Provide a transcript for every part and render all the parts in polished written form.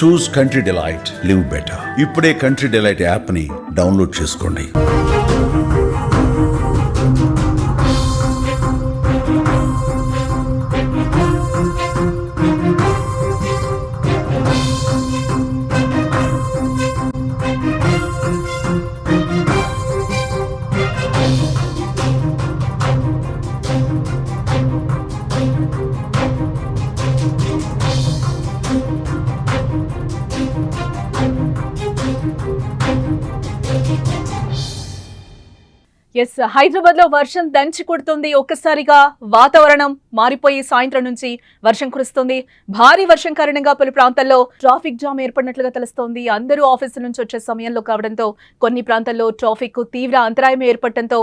చూస్ country delight, live better. ఇప్పుడే country delight app ని download చేసుకోండి. ఎస్, హైదరాబాద్ లో వర్షం దంచి కొడుతుంది. ఒక్కసారిగా వాతావరణం మారిపోయి సాయంత్రం నుంచి వర్షం కురుస్తుంది. భారీ వర్షం కారణంగా పలు ప్రాంతాల్లో ట్రాఫిక్ జామ్ ఏర్పడినట్లుగా తెలుస్తోంది. అందరూ ఆఫీసుల నుంచి వచ్చే సమయంలో కావడంతో కొన్ని ప్రాంతాల్లో ట్రాఫిక్ కు తీవ్ర అంతరాయం ఏర్పడటంతో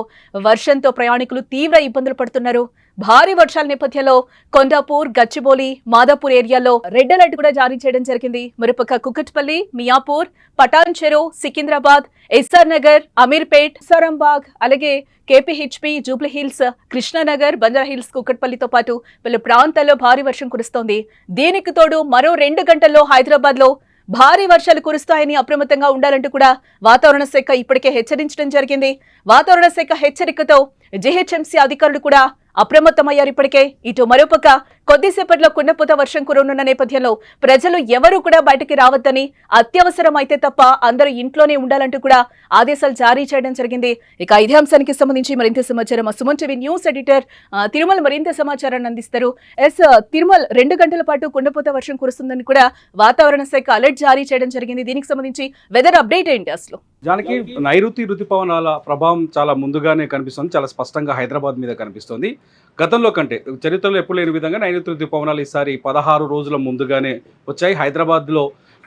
వర్షంతో ప్రయాణికులు తీవ్ర ఇబ్బందులు పడుతున్నారు. భారీ వర్షాల నేపథ్యంలో కొండాపూర్, గచ్చిబౌలి, మాదాపూర్ ఏరియాలో రెడ్ అలర్ట్ కూడా జారీ చేయడం జరిగింది. మరోపక్క కుకట్పల్లి, మియాపూర్, పటాన్ చెరు, సికింద్రాబాద్, ఎస్ఆర్ నగర్, అమీర్పేట్, సరంబాగ్, అలాగే కేపీహెచ్పీ, జూబ్లీహిల్స్, కృష్ణానగర్, బంజారాహిల్స్, కుకట్పల్లితో పాటు పలు ప్రాంతాల్లో భారీ వర్షం కురుస్తోంది. దీనికి తోడు మరో 2 గంటల్లో హైదరాబాద్ లో భారీ వర్షాలు కురుస్తాయని అప్రమత్తంగా ఉండాలంటూ కూడా వాతావరణ శాఖ ఇప్పటికే హెచ్చరించడం జరిగింది. వాతావరణ శాఖ హెచ్చరికతో జీహెచ్ఎంసీ అధికారులు కూడా అప్రమత్తమయ్యారు. ఇప్పటికే ఇటు మరోపక్క కొద్దిసేపట్లో కుండపోత వర్షం కురవనున్న నేపథ్యంలో ప్రజలు ఎవరూ కూడా బయటకి రావద్దని, అత్యవసరం అయితే తప్ప అందరూ ఇంట్లోనే ఉండాలంటూ కూడా ఆదేశాలు జారీ చేయడం జరిగింది. ఇక ఇదే అంశానికి సంబంధించి మరింత సమాచారం Suman TV news editor Tirumal మరింత సమాచారాన్ని అందిస్తారు. తిరుమల్, 2 గంటల పాటు కుండపోత వర్షం కురుస్తుందని కూడా వాతావరణ శాఖ అలర్ట్ జారీ చేయడం జరిగింది. దీనికి సంబంధించి వెదర్ అప్డేట్ ఏంటి అసలు? దానికి నైరుతి రుతుపవనాల ప్రభావం చాలా ముందుగానే కనిపిస్తుంది, చాలా స్పష్టంగా హైదరాబాద్ మీద కనిపిస్తుంది. గతంలో కంటే చరిత్రలో ఎప్పుడు లేని విధంగా నైరుతి రుతుపవనాలు ఈసారి 16 రోజుల ముందుగానే వచ్చాయి. హైదరాబాద్లో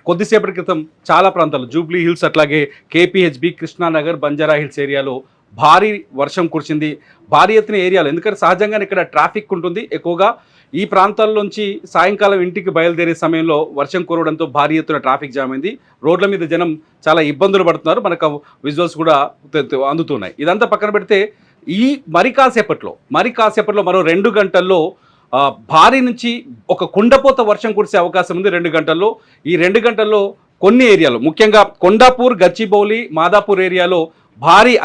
కొద్దిసేపటి క్రితం చాలా ప్రాంతాలు, జూబ్లీ హిల్స్, అట్లాగే కేపీహెచ్బి, కృష్ణానగర్, బంజారా హిల్స్ ఏరియాలో భారీ వర్షం కురిసింది. భారీ ఎత్తున ఏరియాలు, ఎందుకంటే సహజంగానే ఇక్కడ ట్రాఫిక్ ఉంటుంది ఎక్కువగా. ఈ ప్రాంతాల్లోంచి సాయంకాలం ఇంటికి బయలుదేరే సమయంలో వర్షం కురవడంతో భారీ ఎత్తున ట్రాఫిక్ జామ్ అయింది. రోడ్ల మీద జనం చాలా ఇబ్బందులు పడుతున్నారు. మనకు విజువల్స్ కూడా అందుతున్నాయి. ఇదంతా పక్కన పెడితే ఈ మరి కాసేపట్లో మరో 2 గంటల్లో భారీ నుంచి ఒక కుండపోత వర్షం కురిసే అవకాశం ఉంది. 2 గంటల్లో ఈ 2 గంటల్లో కొన్ని ఏరియాలు, ముఖ్యంగా కొండాపూర్, గచ్చిబౌలి, మాదాపూర్ ఏరియాలో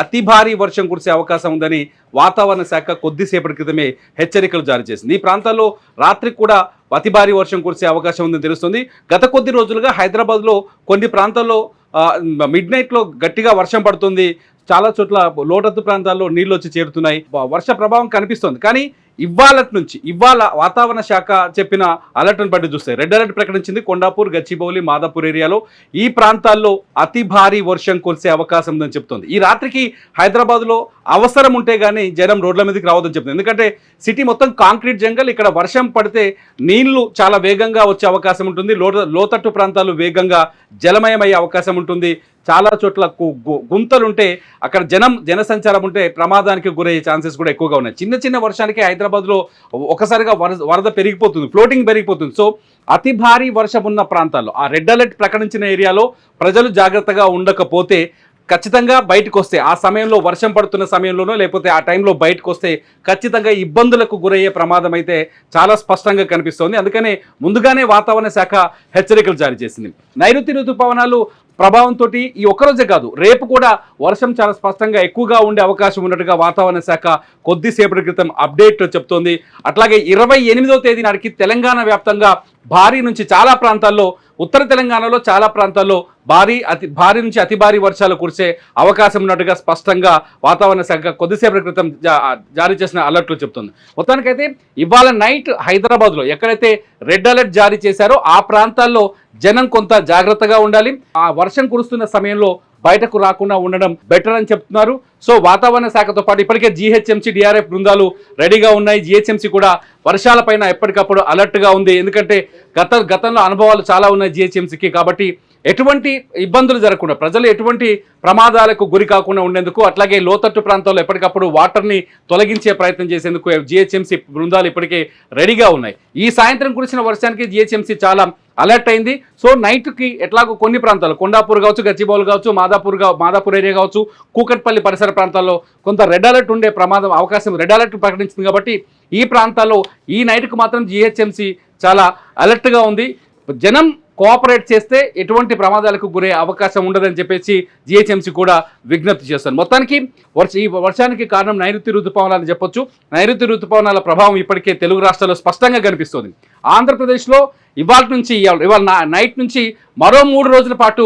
అతి భారీ వర్షం కురిసే అవకాశం ఉందని వాతావరణ శాఖ కొద్దిసేపటి క్రితమే హెచ్చరికలు జారీ చేసింది. ఈ ప్రాంతాల్లో రాత్రి కూడా అతి భారీ వర్షం కురిసే అవకాశం ఉందని తెలుస్తుంది. గత కొద్ది రోజులుగా హైదరాబాద్లో కొన్ని ప్రాంతాల్లో మిడ్ నైట్లో గట్టిగా వర్షం పడుతుంది. చాలా చోట్ల లోతట్టు ప్రాంతాల్లో నీళ్ళు వచ్చి చేరుతున్నాయి. వర్ష ప్రభావం కనిపిస్తుంది. కానీ ఇవాళ వాతావరణ శాఖ చెప్పిన అలర్ట్ను బట్టి చూస్తే రెడ్ అలర్ట్ ప్రకటించింది. కొండాపూర్, గచ్చిబౌలి, మాదాపూర్ ఏరియాలో ఈ ప్రాంతాల్లో అతి భారీ వర్షం కురిసే అవకాశం ఉందని చెప్తుంది. ఈ రాత్రికి హైదరాబాద్లో అవసరం ఉంటే కానీ జనం రోడ్ల మీదకి రావద్దని చెప్తుంది. ఎందుకంటే సిటీ మొత్తం కాంక్రీట్ జంగల్. ఇక్కడ వర్షం పడితే నీళ్లు చాలా వేగంగా వచ్చే అవకాశం ఉంటుంది. లోతట్టు ప్రాంతాలు వేగంగా జలమయమయ్యే అవకాశం ఉంటుంది. చాలా చోట్ల గుంతలుంటే అక్కడ జనసంచారం ఉంటే ప్రమాదానికి గురయ్యే ఛాన్సెస్ కూడా ఎక్కువగా ఉన్నాయి. చిన్న వర్షానికి హైదరాబాద్లో ఒకసారిగా వరద పెరిగిపోతుంది, ఫ్లోటింగ్ పెరిగిపోతుంది. సో అతి భారీ వర్షం ఉన్న ప్రాంతాల్లో, ఆ రెడ్ అలర్ట్ ప్రకటించిన ఏరియాలో ప్రజలు జాగ్రత్తగా ఉండకపోతే ఖచ్చితంగా బయటకు వస్తే, ఆ సమయంలో వర్షం పడుతున్న సమయంలోనో లేకపోతే ఆ టైంలో బయటకు వస్తే ఖచ్చితంగా ఇబ్బందులకు గురయ్యే ప్రమాదం అయితే చాలా స్పష్టంగా కనిపిస్తోంది. అందుకనే ముందుగానే వాతావరణ శాఖ హెచ్చరికలు జారీ చేసింది. నైరుతి ఋతుపవనాలు ప్రభావంతో ఈ ఒక్కరోజే కాదు, రేపు కూడా వర్షం చాలా స్పష్టంగా ఎక్కువగా ఉండే అవకాశం ఉన్నట్టుగా వాతావరణ శాఖ కొద్దిసేపటి క్రితం అప్డేట్ చెప్తోంది. అట్లాగే 28వ తేదీ నాటికి తెలంగాణ వ్యాప్తంగా భారీ నుంచి చాలా ప్రాంతాల్లో, ఉత్తర తెలంగాణలో చాలా ప్రాంతాల్లో భారీ నుంచి అతి భారీ వర్షాలు కురిసే అవకాశం ఉన్నట్టుగా స్పష్టంగా వాతావరణ శాఖ కొద్దిసేపటి క్రితం జారీ చేసిన అలర్ట్లు చెప్తుంది. మొత్తానికైతే ఇవాళ నైట్ హైదరాబాద్లో ఎక్కడైతే రెడ్ అలర్ట్ జారీ చేశారో ఆ ప్రాంతాల్లో జనం కొంత జాగ్రత్తగా ఉండాలి. ఆ వర్షం కురుస్తున్న సమయంలో బయటకు రాకుండా ఉండడం బెటర్ అని చెప్తున్నారు. సో వాతావరణ శాఖతో పాటు ఇప్పటికే జీహెచ్ఎంసీ, డిఆర్ఎఫ్ బృందాలు రెడీగా ఉన్నాయి. జీహెచ్ఎంసీ కూడా వర్షాలపైన ఎప్పటికప్పుడు అలర్ట్గా ఉంది. ఎందుకంటే గతంలో అనుభవాలు చాలా ఉన్నాయి జీహెచ్ఎంసీకి. కాబట్టి ఎటువంటి ఇబ్బందులు జరగకుండా, ప్రజలు ఎటువంటి ప్రమాదాలకు గురి కాకుండా ఉండేందుకు, అట్లాగే లోతట్టు ప్రాంతాల్లో ఎప్పటికప్పుడు వాటర్ని తొలగించే ప్రయత్నం చేసేందుకు జీహెచ్ఎంసీ బృందాలు ఇప్పటికే రెడీగా ఉన్నాయి. ఈ సాయంత్రం కురిసిన వర్షానికి జీహెచ్ఎంసీ చాలా అలర్ట్ అయింది. సో నైట్కి ఎట్లాగో కొన్ని ప్రాంతాలు, కొండాపూర్ కావచ్చు, గచ్చిబౌలి కావచ్చు, మాదాపూర్ ఏరియా కావచ్చు, కూకట్పల్లి పరిసర ప్రాంతాల్లో కొంత రెడ్ అలర్ట్ ఉండే అవకాశం రెడ్ అలర్ట్ ప్రకటించింది. కాబట్టి ఈ ప్రాంతాల్లో ఈ నైట్కి మాత్రం జీహెచ్ఎంసీ చాలా అలర్ట్గా ఉంది. జనం కోఆపరేట్ చేస్తే ఎటువంటి ప్రమాదాలకు గురే అవకాశం ఉండదని చెప్పేసి జిహెచ్ఎంసీ కూడా విజ్ఞప్తి చేస్తారు. మొత్తానికి ఈ వర్షానికి కారణం నైరుతి ఋతుపవనాలు చెప్పొచ్చు. నైరుతి ఋతుపవనాల ప్రభావం ఇప్పటికే తెలుగు రాష్ట్రాల్లో స్పష్టంగా కనిపిస్తుంది. ఆంధ్రప్రదేశ్లో ఇవాళ నైట్ నుంచి మరో 3 రోజుల పాటు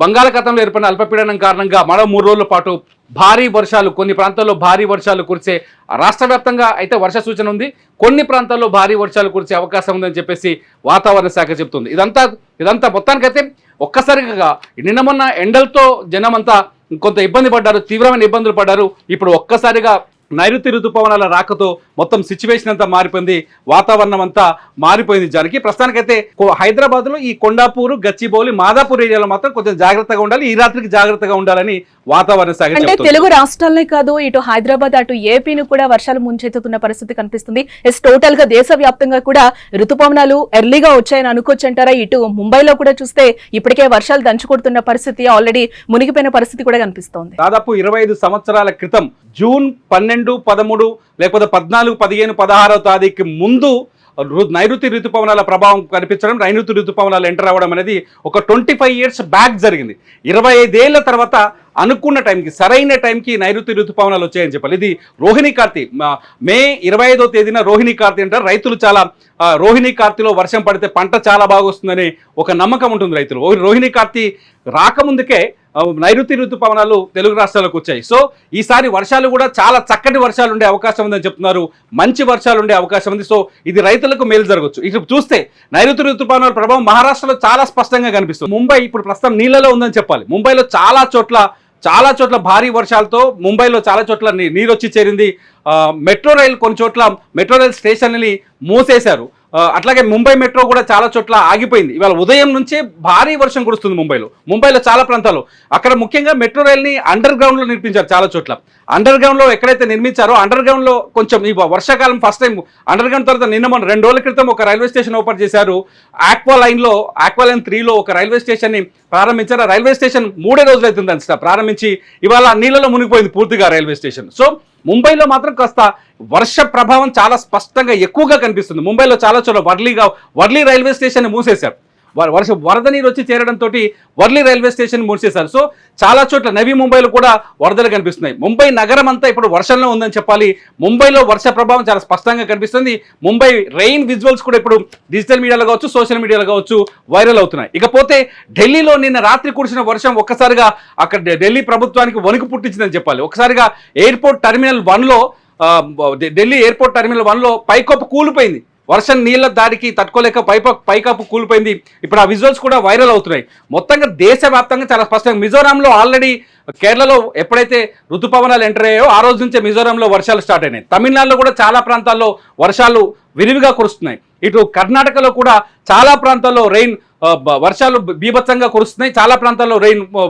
బంగాళాఖాతంలో ఏర్పడిన అల్పపీడనం కారణంగా మరో 3 రోజుల పాటు భారీ వర్షాలు, కొన్ని ప్రాంతాల్లో భారీ వర్షాలు కురిసే, రాష్ట్ర వ్యాప్తంగా అయితే వర్ష సూచన ఉంది, కొన్ని ప్రాంతాల్లో భారీ వర్షాలు కురిసే అవకాశం ఉందని చెప్పేసి వాతావరణ శాఖ చెబుతుంది. ఇదంతా మొత్తానికైతే ఒక్కసారిగా నిన్న మొన్న ఎండలతో జనమంతా కొంత ఇబ్బంది పడ్డారు, తీవ్రమైన ఇబ్బందులు పడ్డారు. ఇప్పుడు ఒక్కసారిగా నైరుతి ఋతుపవనాల రాకతో మొత్తం సిచ్యువేషన్ అంతా మారిపోయింది, వాతావరణం అంతా మారిపోయింది. జానికి ప్రస్తుతానికైతే హైదరాబాద్లో ఈ కొండాపూర్, గచ్చిబౌలి, మాదాపూర్ ఏరియాలో మాత్రం కొంచెం జాగ్రత్తగా ఉండాలి, ఈ రాత్రికి జాగ్రత్తగా ఉండాలని వాతావరణ శాఖ అంటే తెలుగు రాష్ట్రాలనే కాదు, ఇటు హైదరాబాద్ అటు ఏపీని కూడా వర్షాలు ముంచెత్తుతున్న పరిస్థితి కనిపిస్తుంది. టోటల్ గా దేశవ్యాప్తంగా కూడా ఋతుపవనాలు ఎర్లీగా వచ్చాయని అనుకోవచ్చు అంటారా? ఇటు ముంబైలో కూడా చూస్తే ఇప్పటికే వర్షాలు దంచుకొడుతున్న పరిస్థితి, ఆల్రెడీ మునిగిపోయిన పరిస్థితి కూడా కనిపిస్తోంది. దాదాపు 25 సంవత్సరాల క్రితం జూన్ 12, 13 లేకపోతే 14, 15, 16వ తారీఖు ముందు నైరుతి ఋతుపవనాల ప్రభావం కనిపించడం, నైరుతి ఋతుపవనాలు ఎంటర్ అవ్వడం అనేది ఒక 25 ఇయర్స్ బ్యాక్ జరిగింది. 25 ఏళ్ల తర్వాత అనుకున్న టైంకి, సరైన టైంకి నైరుతి ఋతుపవనాలు వచ్చాయని చెప్పాలి. ఇది రోహిణి కార్తీ, మే 25వ తేదీన రోహిణి కార్తీ అంటారు. రైతులు చాలా రోహిణి కార్తీలో వర్షం పడితే పంట చాలా బాగా వస్తుందని ఒక నమ్మకం ఉంటుంది రైతులు. రోహిణి కార్తీ రాకముందుకే నైరుతి ఋతుపవనాలు తెలుగు రాష్ట్రాలకు వచ్చాయి. సో ఈసారి వర్షాలు కూడా చాలా చక్కటి వర్షాలు ఉండే అవకాశం ఉందని చెప్తున్నారు, మంచి వర్షాలు ఉండే అవకాశం ఉంది. సో ఇది రైతులకు మేలు జరగవచ్చు. ఇటు చూస్తే నైరుతి ఋతుపవనాల ప్రభావం మహారాష్ట్రలో చాలా స్పష్టంగా కనిపిస్తుంది. ముంబై ఇప్పుడు ప్రస్తుతం నీళ్ళలో ఉందని చెప్పాలి. ముంబైలో చాలా చోట్ల భారీ వర్షాలతో ముంబైలో చాలా చోట్ల నీరు వచ్చి చేరింది. మెట్రో రైలు కొన్ని చోట్ల మెట్రో రైల్ స్టేషన్ని మూసేశారు. అట్లాగే ముంబై మెట్రో కూడా చాలా చోట్ల ఆగిపోయింది. ఇవాళ ఉదయం నుంచే భారీ వర్షం కురుస్తుంది ముంబైలో చాలా ప్రాంతాల్లో. అక్కడ ముఖ్యంగా మెట్రో రైల్ని అండర్ గ్రౌండ్లో నిర్మించారు. చాలా చోట్ల అండర్ గ్రౌండ్లో ఎక్కడైతే నిర్మించారో అండర్ గ్రౌండ్లో కొంచెం ఈ వర్షాకాలం ఫస్ట్ టైం అండర్ గ్రౌండ్ తర్వాత నిన్న మొన్న 2 రోజుల క్రితం ఒక రైల్వే స్టేషన్ ఓపెన్ చేశారు. ఆక్వా లైన్ 3లో ఒక రైల్వే స్టేషన్ని ప్రారంభించారు. ఆ రైల్వే స్టేషన్ 3 రోజులు అవుతుంది ప్రారంభించి, ఇవాళ నీళ్ళలో మునిగిపోయింది పూర్తిగా రైల్వే స్టేషన్. సో ముంబైలో మాత్రం కాస్త వర్ష ప్రభావం చాలా స్పష్టంగా ఎక్కువగా కనిపిస్తుంది. ముంబైలో చాలా చోట్ల వర్లీ రైల్వే స్టేషన్ మూసేశారు. వరద నీరు వచ్చి చేరడంతో వర్లీ రైల్వే స్టేషన్ మూసేశారు. సో చాలా చోట్ల నవీ ముంబైలో కూడా వరదలు కనిపిస్తున్నాయి. ముంబై నగరం అంతా ఇప్పుడు వర్షంలో ఉందని చెప్పాలి. ముంబైలో వర్ష ప్రభావం చాలా స్పష్టంగా కనిపిస్తుంది. ముంబై రెయిన్ విజువల్స్ కూడా ఇప్పుడు డిజిటల్ మీడియాలో కావచ్చు, సోషల్ మీడియాలో కావచ్చు వైరల్ అవుతున్నాయి. ఇకపోతే ఢిల్లీలో నిన్న రాత్రి కురిసిన వర్షం ఒక్కసారిగా అక్కడ ఢిల్లీ ప్రభుత్వానికి వణుకు పుట్టించిందని చెప్పాలి. ఒకసారిగా ఎయిర్పోర్ట్ టెర్మినల్ 1లో ఢిల్లీ ఎయిర్పోర్ట్ టెర్మినల్ 1లో పైకప్పు కూలిపోయింది. వర్షం నీళ్ళ దాడికి తట్టుకోలేక పైకప్పు కూలిపోయింది. ఇప్పుడు ఆ విజువల్స్ కూడా వైరల్ అవుతున్నాయి. మొత్తంగా దేశవ్యాప్తంగా చాలా స్పష్టంగా మిజోరాంలో ఆల్రెడీ, కేరళలో ఎప్పుడైతే ఋతుపవనాలు ఎంటర్ అయ్యాయో ఆ రోజు నుంచే మిజోరాంలో వర్షాలు స్టార్ట్ అయినాయి. తమిళనాడులో కూడా చాలా ప్రాంతాల్లో వర్షాలు విరివిగా కురుస్తున్నాయి. ఇటు కర్ణాటకలో కూడా చాలా ప్రాంతాల్లో వర్షాలు బీభత్సంగా కురుస్తున్నాయి. చాలా ప్రాంతాల్లో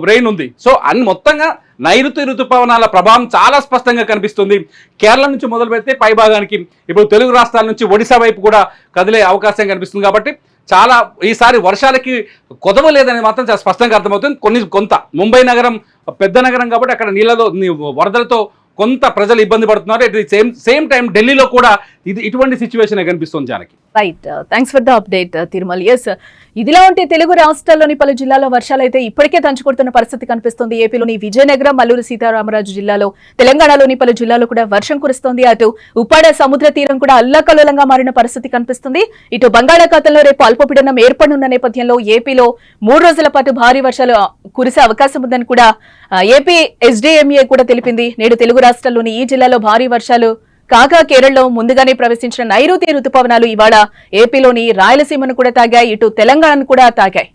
రెయిన్ ఉంది. సో మొత్తంగా నైరుతి ఋతుపవనాల ప్రభావం చాలా స్పష్టంగా కనిపిస్తుంది. కేరళ నుంచి మొదలు పెడితే పై భాగానికి ఇప్పుడు తెలుగు రాష్ట్రాల నుంచి ఒడిశా వైపు కూడా కదిలే అవకాశం కనిపిస్తుంది. కాబట్టి చాలా ఈసారి వర్షాలకి కొదవలేదని మాత్రం చాలా స్పష్టంగా అర్థమవుతుంది. కొంత ముంబై నగరం పెద్ద నగరం కాబట్టి అక్కడ వరదలతో కొంత ప్రజలు ఇబ్బంది పడుతున్నారు. సేమ్ టైం ఢిల్లీలో కూడా ఇటువంటి సిచ్యువేషన్ కనిపిస్తుంది. Janaki right, thanks for the update Tirumal. Yes, ఇదిలా ఉంటే తెలుగు రాష్ట్రాల్లోని పలు జిల్లాల్లో వర్షాలు అయితే ఇప్పటికే దంచుకొడుతున్న పరిస్థితి కనిపిస్తుంది. ఏపీలోని విజయనగరం, అల్లూరు సీతారామరాజు జిల్లాలో, తెలంగాణలోని పలు జిల్లాలో కూడా వర్షం కురుస్తోంది. అటు ఉప్పాడ సముద్ర తీరం కూడా అల్లకల్లోలంగా మారిన పరిస్థితి కనిపిస్తుంది. ఇటు బంగాళాఖాతంలో రేపు అల్పపీడనం ఏర్పడనున్న నేపథ్యంలో ఏపీలో 3 రోజుల పాటు భారీ వర్షాలు కురిసే అవకాశం ఉందని కూడా ఏపీ SDMA కూడా తెలిపింది. నేడు తెలుగు రాష్ట్రాల్లోని ఈ జిల్లాలో భారీ వర్షాలు కాగా కేరళలో ముందుగానే ప్రవేశించిన నైరుతి ఋతుపవనాలు ఇవాళ ఏపీలోని రాయలసీమను కూడా తాగాయి, ఇటు తెలంగాణను కూడా తాగాయి.